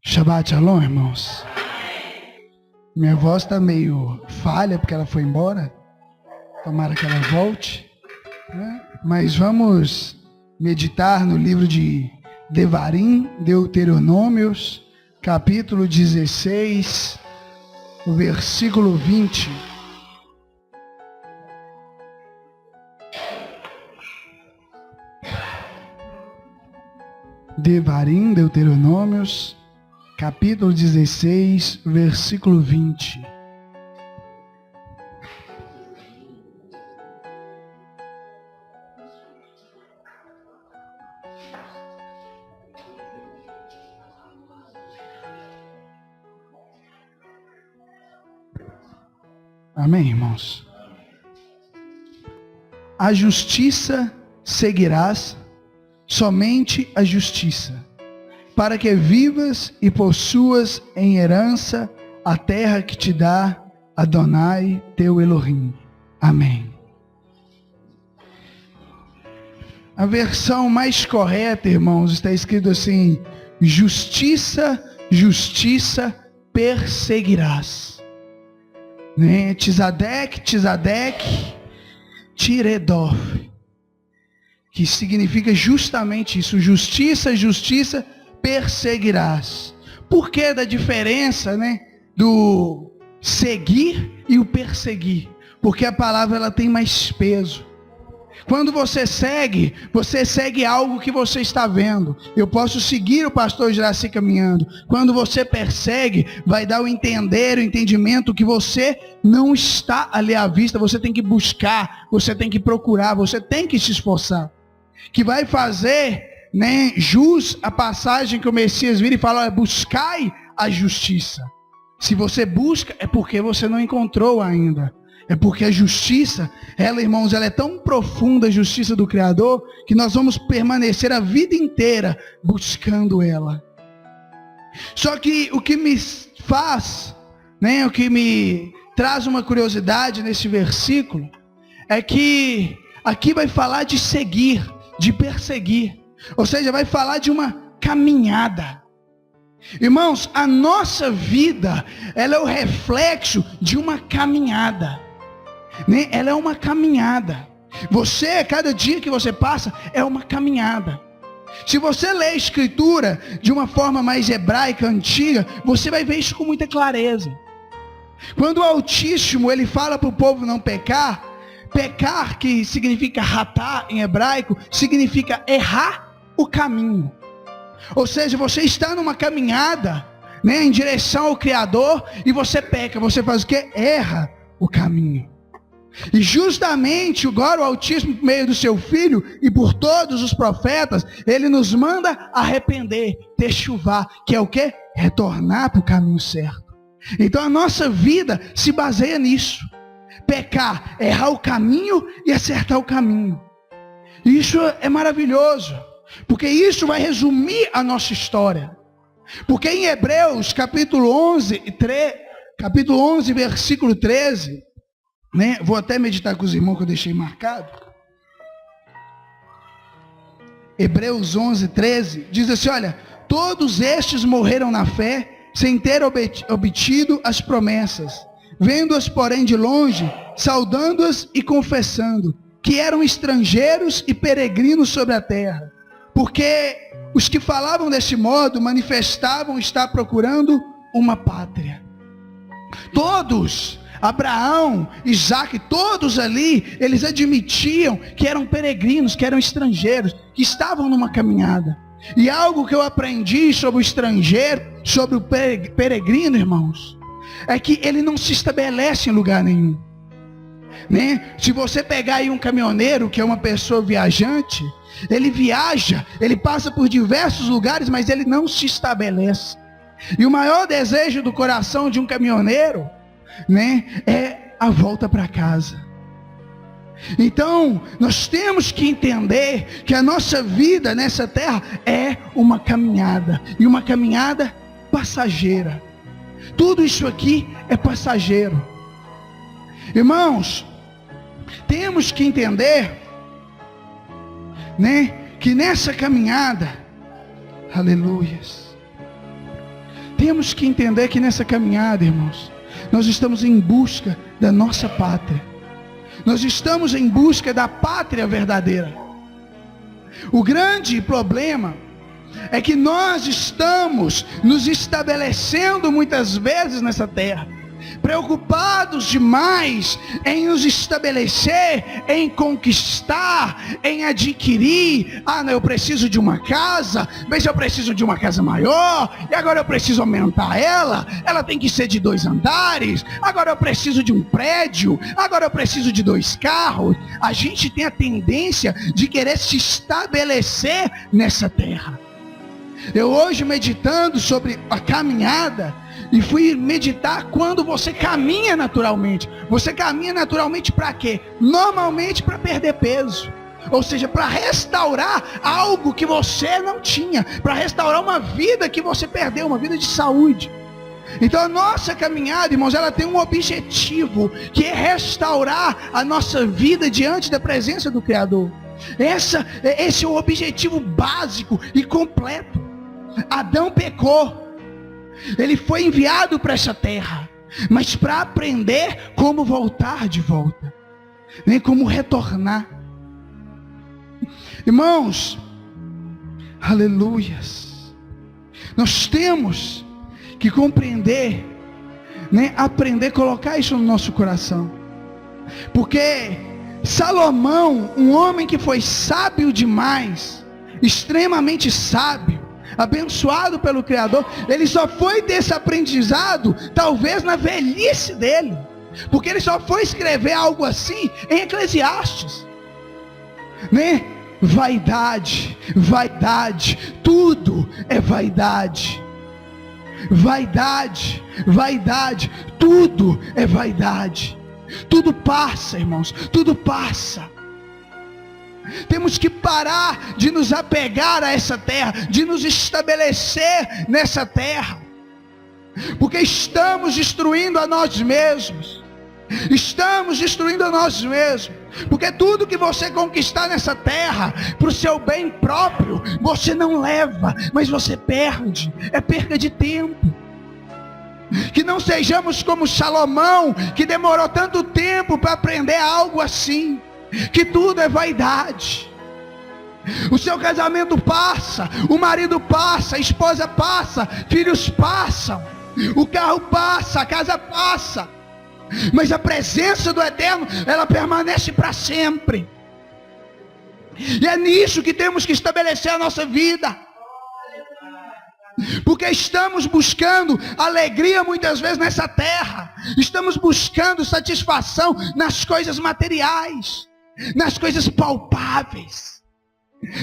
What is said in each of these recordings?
Shabbat Shalom, irmãos. Minha voz está meio falha porque ela foi embora. Tomara que ela volte. Né? Mas vamos meditar no livro de Devarim, Deuteronômios, capítulo 16, o versículo 20. Devarim, Deuteronômios, capítulo 16, versículo 20. Amém, irmãos? A justiça seguirás, somente a justiça, para que vivas e possuas em herança a terra que te dá Adonai teu Elohim. Amém. A versão mais correta, irmãos, está escrito assim: justiça, justiça perseguirás. Né? Tzadek, Tiredof, que significa justamente isso, justiça, justiça perseguirás. Por que da diferença, né, do seguir e o perseguir? Porque a palavra ela tem mais peso. Quando você segue algo que você está vendo. Eu posso seguir o pastor Juraci caminhando. Quando você persegue, vai dar o entendimento que você não está ali à vista. Você tem que buscar, você tem que procurar, você tem que se esforçar. Que vai fazer, né, jus a passagem que o Messias vira e fala: olha, buscai a justiça. Se você busca, é porque você não encontrou ainda. É porque a justiça, ela, irmãos, ela é tão profunda, a justiça do Criador, que nós vamos permanecer a vida inteira buscando ela. Só que o que me faz, né, o que me traz uma curiosidade nesse versículo, é que aqui vai falar de seguir, de perseguir. Ou seja, vai falar de uma caminhada. Irmãos, a nossa vida, ela é o reflexo de uma caminhada. Né? Ela é uma caminhada. Você, cada dia que você passa, é uma caminhada. Se você lê a escritura de uma forma mais hebraica, antiga, você vai ver isso com muita clareza. Quando o Altíssimo, ele fala para o povo não pecar, pecar, que significa ratar em hebraico, significa errar o caminho. Ou seja, você está numa caminhada, né, em direção ao Criador, e você peca, você faz o que? Erra o caminho. E justamente agora o Altíssimo, por meio do seu Filho e por todos os profetas, ele nos manda arrepender, techuvá, que é o que? Retornar para o caminho certo. Então a nossa vida se baseia nisso. Pecar, errar o caminho e acertar o caminho. Isso é maravilhoso, porque isso vai resumir a nossa história. Porque em Hebreus capítulo 11, versículo 13, né? Vou até meditar com os irmãos que eu deixei marcado. Hebreus 11, 13, diz assim: olha, todos estes morreram na fé, sem ter obtido as promessas, vendo-as porém de longe, saudando-as e confessando, que eram estrangeiros e peregrinos sobre a terra. Porque os que falavam desse modo, manifestavam estar procurando uma pátria. Todos, Abraão, Isaac, todos ali, eles admitiam que eram peregrinos, que eram estrangeiros, que estavam numa caminhada. E algo que eu aprendi sobre o estrangeiro, sobre o peregrino, irmãos, é que ele não se estabelece em lugar nenhum. Né? Se você pegar aí um caminhoneiro, que é uma pessoa viajante, ele viaja, ele passa por diversos lugares, mas ele não se estabelece. E o maior desejo do coração de um caminhoneiro, né, é a volta para casa. Então, nós temos que entender que a nossa vida nessa terra é uma caminhada, e uma caminhada passageira. Tudo isso aqui é passageiro. Irmãos, temos que entender, né, que nessa caminhada, aleluias, Temos que entender que nessa caminhada, irmãos, nós estamos em busca da nossa pátria. Nós estamos em busca da pátria verdadeira. O grande problema é que nós estamos nos estabelecendo muitas vezes nessa terra, preocupados demais em nos estabelecer, em conquistar, em adquirir. Não, eu preciso de uma casa, mas eu preciso de uma casa maior, e agora eu preciso aumentar ela tem que ser de 2 andares, agora eu preciso de um prédio, agora eu preciso de 2 carros. A gente tem a tendência de querer se estabelecer nessa terra. Eu hoje, meditando sobre a caminhada, e fui meditar quando você caminha naturalmente. Você caminha naturalmente para quê? Normalmente para perder peso. Ou seja, para restaurar algo que você não tinha, para restaurar uma vida que você perdeu, uma vida de saúde. Então a nossa caminhada, irmãos, ela tem um objetivo, que é restaurar a nossa vida diante da presença do Criador. Esse é o objetivo básico e completo. Adão pecou. Ele foi enviado para essa terra, mas para aprender como voltar de volta, nem como retornar. Irmãos, aleluias, nós temos que compreender, aprender a colocar isso no nosso coração, porque Salomão, um homem que foi sábio demais, extremamente sábio, abençoado pelo Criador, ele só foi ter esse aprendizado talvez na velhice dele, porque ele só foi escrever algo assim em Eclesiastes, vaidade, tudo é vaidade, tudo é vaidade, tudo passa, irmãos, tudo passa. Temos que parar de nos apegar a essa terra, de nos estabelecer nessa terra, porque estamos destruindo a nós mesmos. Porque tudo que você conquistar nessa terra, para o seu bem próprio, você não leva, mas você perde. É perda de tempo. Que não sejamos como Salomão, que demorou tanto tempo para aprender algo assim, que tudo é vaidade. O seu casamento passa, o marido passa, a esposa passa, filhos passam, o carro passa, a casa passa, mas a presença do Eterno, ela permanece para sempre. E é nisso que temos que estabelecer a nossa vida, porque estamos buscando alegria muitas vezes nessa terra, estamos buscando satisfação nas coisas materiais, nas coisas palpáveis.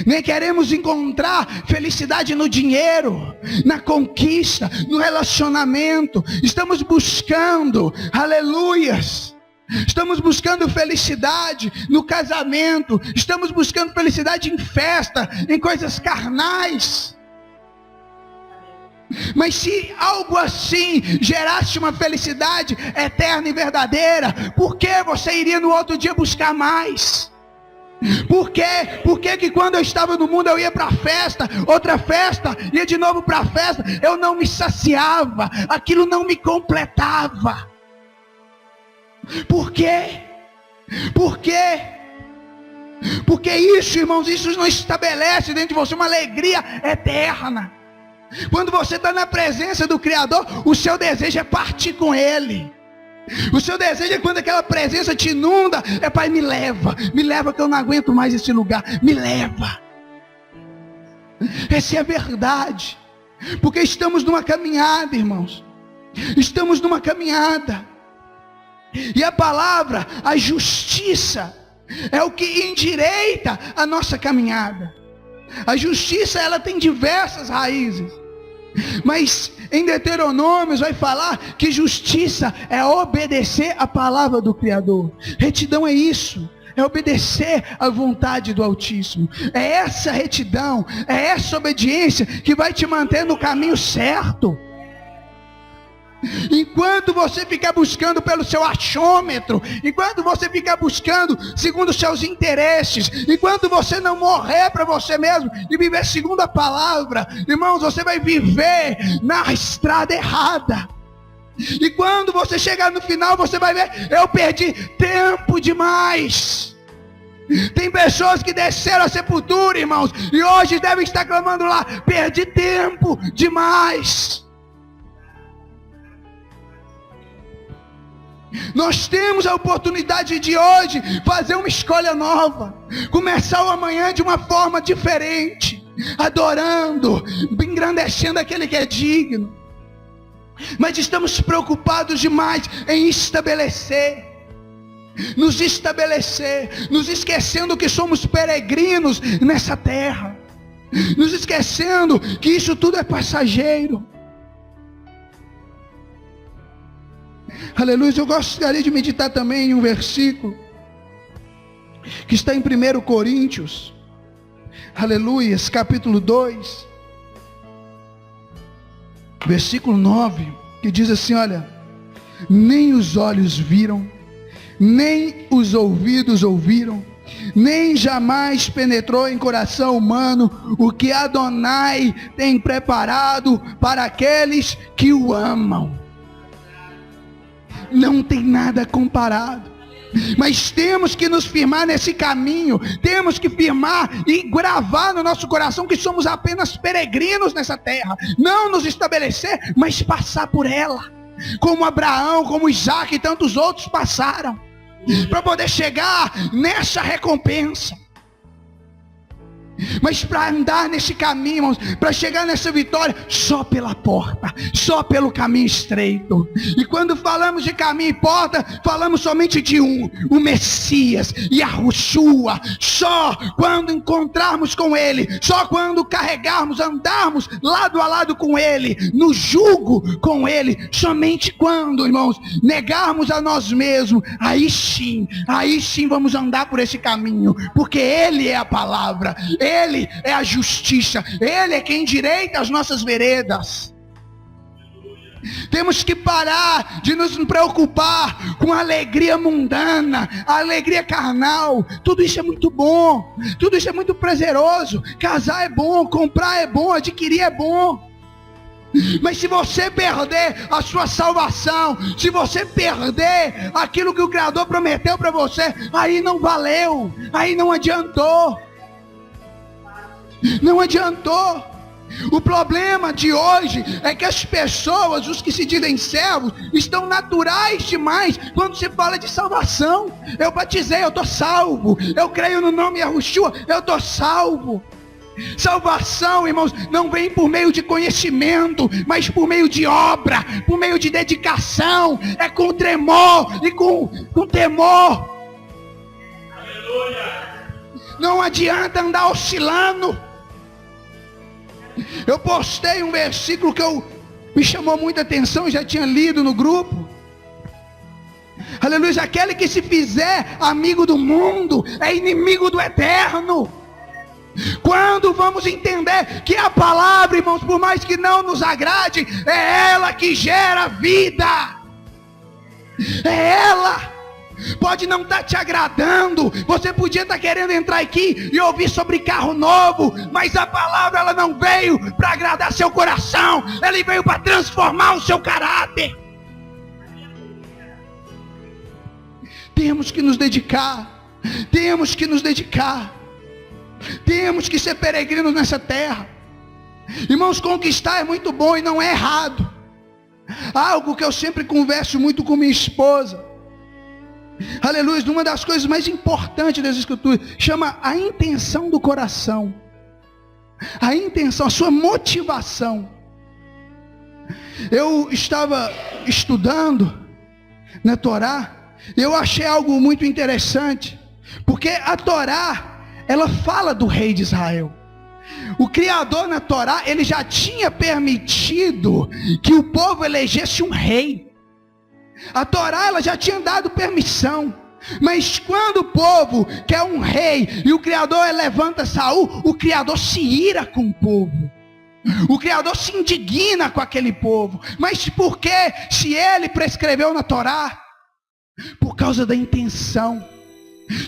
Nem queremos encontrar felicidade no dinheiro, na conquista, no relacionamento. Estamos buscando, aleluias, estamos buscando felicidade no casamento, estamos buscando felicidade em festa, em coisas carnais. Mas se algo assim gerasse uma felicidade eterna e verdadeira, por que você iria no outro dia buscar mais? Por que que quando eu estava no mundo eu ia para a festa, outra festa, ia de novo para a festa, eu não me saciava, aquilo não me completava? Por quê? Porque isso, irmãos, isso não estabelece dentro de você uma alegria eterna. Quando você está na presença do Criador, o seu desejo é partir com Ele. O seu desejo é quando aquela presença te inunda, é Pai, me leva que eu não aguento mais esse lugar, me leva. Essa é a verdade, porque estamos numa caminhada, irmãos, estamos numa caminhada, e a palavra, a justiça, é o que endireita a nossa caminhada. A justiça, ela tem diversas raízes, mas em Deuteronômio vai falar que justiça é obedecer a palavra do Criador. Retidão é isso, é obedecer à vontade do Altíssimo. É essa retidão, é essa obediência que vai te manter no caminho certo. Enquanto você ficar buscando pelo seu achômetro, enquanto você ficar buscando segundo os seus interesses, enquanto você não morrer para você mesmo e viver segundo a palavra, irmãos, você vai viver na estrada errada. E quando você chegar no final, você vai ver: eu perdi tempo demais. Tem pessoas que desceram a sepultura, irmãos, e hoje devem estar clamando lá: perdi tempo demais. Nós temos a oportunidade de hoje fazer uma escolha nova, começar o amanhã de uma forma diferente, adorando, engrandecendo aquele que é digno. Mas estamos preocupados demais em nos esquecendo que somos peregrinos nessa terra, nos esquecendo que isso tudo é passageiro. Aleluia. Eu gostaria de meditar também em um versículo que está em 1 Coríntios, aleluia, capítulo 2, versículo 9, que diz assim: olha, nem os olhos viram, nem os ouvidos ouviram, nem jamais penetrou em coração humano o que Adonai tem preparado para aqueles que o amam. Não tem nada comparado. Mas temos que nos firmar nesse caminho. Temos que firmar e gravar no nosso coração que somos apenas peregrinos nessa terra. Não nos estabelecer, mas passar por ela, como Abraão, como Isaac e tantos outros passaram, para poder chegar nessa recompensa. Mas para andar nesse caminho, irmãos, para chegar nessa vitória, só pela porta, só pelo caminho estreito. E quando falamos de caminho e porta, falamos somente de o Messias, Yahushua. Só quando encontrarmos com Ele, só quando carregarmos, andarmos lado a lado com Ele, no jugo com Ele, somente quando, irmãos, negarmos a nós mesmos, aí sim vamos andar por esse caminho, porque Ele é a palavra, Ele é a justiça, Ele é quem endireita as nossas veredas. Temos que parar de nos preocupar com a alegria mundana, a alegria carnal. Tudo isso é muito bom, tudo isso é muito prazeroso. Casar é bom, comprar é bom, adquirir é bom. Mas se você perder a sua salvação, se você perder aquilo que o Criador prometeu para você, aí não valeu, aí não adiantou. Não adiantou. O problema de hoje é que as pessoas, os que se dizem servos, estão naturais demais quando se fala de salvação. Eu batizei, eu estou salvo. Eu creio no nome Yahushua, eu estou salvo. Salvação, irmãos, não vem por meio de conhecimento, mas por meio de obra, por meio de dedicação. É com tremor e com temor. Aleluia. Não adianta andar oscilando. Eu postei um versículo que me chamou muita atenção, já tinha lido no grupo. Aleluia, aquele que se fizer amigo do mundo é inimigo do eterno. Quando vamos entender que a palavra, irmãos, por mais que não nos agrade, é ela que gera vida. É ela. Pode não estar te agradando, você podia estar querendo entrar aqui e ouvir sobre carro novo, mas a palavra ela não veio para agradar seu coração, ela veio para transformar o seu caráter. Temos que nos dedicar, temos que ser peregrinos nessa terra. Irmãos, conquistar é muito bom e não é errado. Algo que eu sempre converso muito com minha esposa, aleluia, uma das coisas mais importantes das escrituras, chama a intenção do coração. A intenção, a sua motivação. Eu estava estudando na Torá, e eu achei algo muito interessante, porque a Torá, ela fala do rei de Israel. O Criador na Torá, ele já tinha permitido que o povo elegesse um rei. A Torá, ela já tinha dado permissão. Mas quando o povo quer um rei e o Criador levanta Saul, o Criador se ira com o povo. O Criador se indigna com aquele povo. Mas por que, se ele prescreveu na Torá? Por causa da intenção.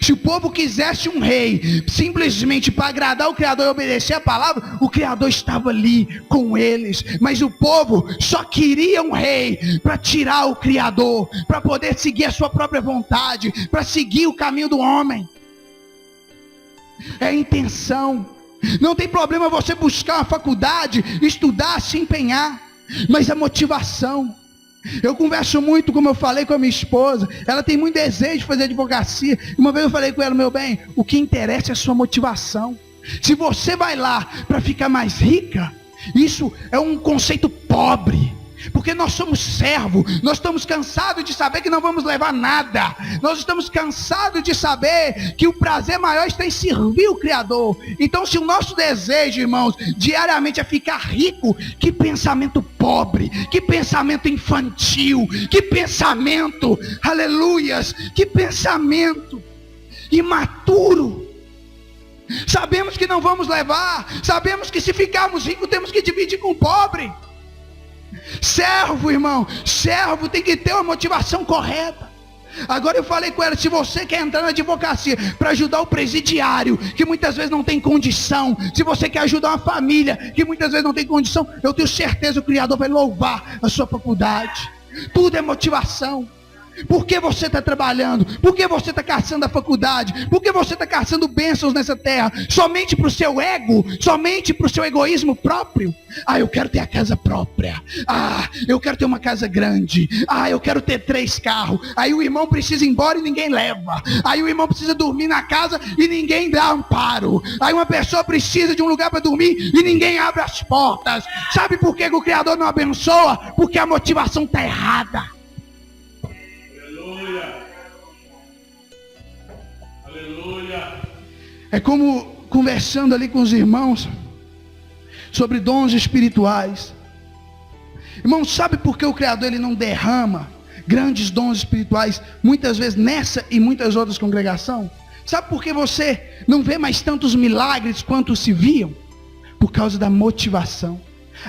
Se o povo quisesse um rei simplesmente para agradar o Criador e obedecer a palavra, o Criador estava ali com eles. Mas o povo só queria um rei para tirar o Criador, para poder seguir a sua própria vontade, para seguir o caminho do homem. É a intenção. Não tem problema você buscar uma faculdade, estudar, se empenhar, mas a motivação. Eu converso muito, como eu falei com a minha esposa, ela tem muito desejo de fazer advocacia. Uma vez eu falei com ela: meu bem, o que interessa é a sua motivação. Se você vai lá para ficar mais rica, isso é um conceito pobre. Porque nós somos servos, nós estamos cansados de saber que não vamos levar nada. Nós estamos cansados de saber que o prazer maior está em servir o Criador. Então, se o nosso desejo, irmãos, diariamente é ficar rico, que pensamento pobre, que pensamento infantil, que pensamento, aleluias, que pensamento imaturo. Sabemos que não vamos levar, sabemos que se ficarmos ricos temos que dividir com o pobre. Servo, irmão, servo tem que ter uma motivação correta. Agora eu falei com ela: se você quer entrar na advocacia para ajudar o presidiário, que muitas vezes não tem condição, se você quer ajudar uma família que muitas vezes não tem condição, eu tenho certeza que o Criador vai louvar a sua faculdade. Tudo é motivação. Por que você está trabalhando? Por que você está caçando a faculdade? Por que você está caçando bênçãos nessa terra? Somente para o seu ego? Somente para o seu egoísmo próprio? Ah, eu quero ter a casa própria. Ah, eu quero ter uma casa grande. Ah, eu quero ter 3 carros. Aí o irmão precisa ir embora e ninguém leva. Aí o irmão precisa dormir na casa e ninguém dá amparo. Aí uma pessoa precisa de um lugar para dormir e ninguém abre as portas. Sabe por que o Criador não abençoa? Porque a motivação está errada. É como conversando ali com os irmãos sobre dons espirituais. Irmãos, sabe por que o Criador ele não derrama grandes dons espirituais muitas vezes nessa e muitas outras congregações? Sabe por que você não vê mais tantos milagres quanto se viam? Por causa da motivação.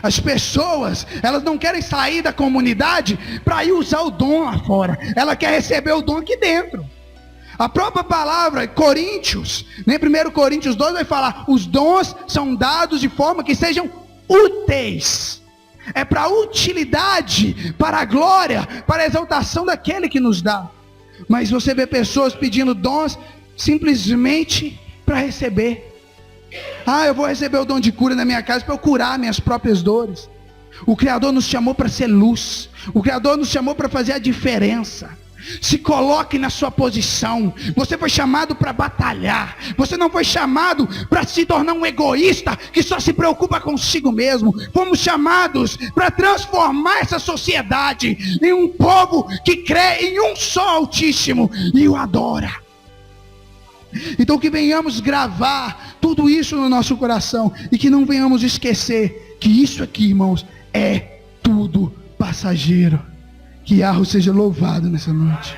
As pessoas, elas não querem sair da comunidade para ir usar o dom lá fora. Ela quer receber o dom aqui dentro. A própria palavra Coríntios, né, 1 Coríntios 2 vai falar: os dons são dados de forma que sejam úteis. É para a utilidade, para a glória, para a exaltação daquele que nos dá. Mas você vê pessoas pedindo dons simplesmente para receber. Ah, eu vou receber o dom de cura na minha casa para eu curar minhas próprias dores. O Criador nos chamou para ser luz. O Criador nos chamou para fazer a diferença. Se coloque na sua posição. Você foi chamado para batalhar. Você não foi chamado para se tornar um egoísta que só se preocupa consigo mesmo. Fomos chamados para transformar essa sociedade em um povo que crê em um só Altíssimo e o adora. Então que venhamos gravar tudo isso no nosso coração e que não venhamos esquecer que isso aqui, irmãos, é tudo passageiro. Que Yahweh seja louvado nessa noite.